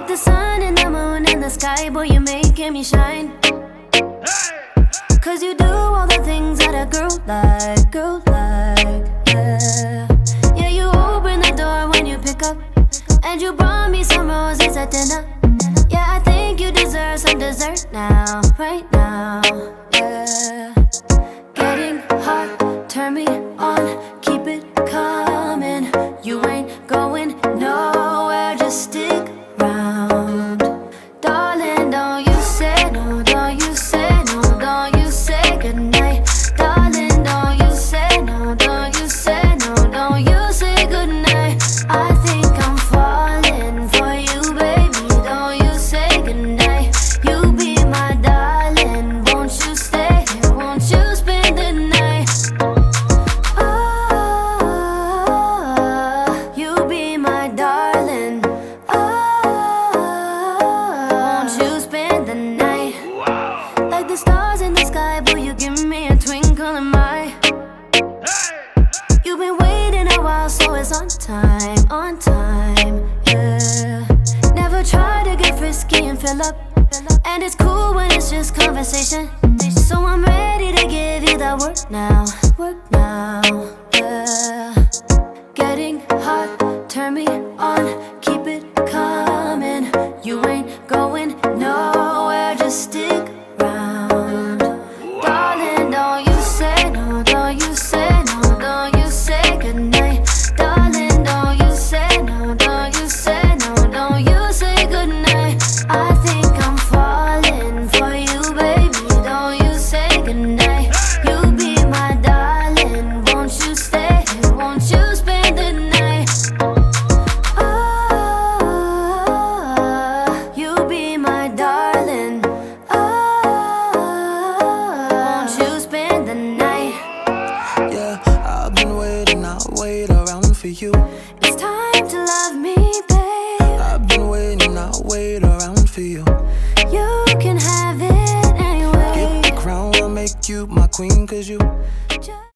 Like the sun and the moon and the sky, boy, you're making me shine. Cause you do all the things that a girl like, yeah. Yeah, you open the door when you pick up, and you brought me some roses at dinner. Yeah, I think you deserve some dessert now, right now, yeah. Getting hot, turn me on, keep it coming. You ain't going nowhere, just stick around. Darling, don't you say no, don't you say no, don't you say goodnight. Darling, don't you say no, don't you say no, don't you say goodnight. I think I'm falling for you, baby, don't you say goodnight. You be my darling, won't you stay here, won't you spend the night? Oh, you be my darling. Won't you spend the night? Like the stars in the sky, boy, you give me a twinkle in my. You've been waiting a while, so it's on time, yeah. Never try to get frisky and fill up, and it's cool when it's just conversation. So I'm ready to give you that work now, yeah. Getting hot, turn me on, keep it coming. You ain't going nowhere, just stick around. Darling, don't you say no, don't you say no, don't you say goodnight. Darling, don't you say no, don't you say no, don't you say goodnight. I think I'm falling for you, baby, don't you say goodnight. You be my darling, won't you stay here, won't you spend the night? Oh, you be my darling. Oh, won't you spend the night? Yeah, I've been waiting, I'll wait around for you. It's time to love me, babe. I've been waiting, I'll wait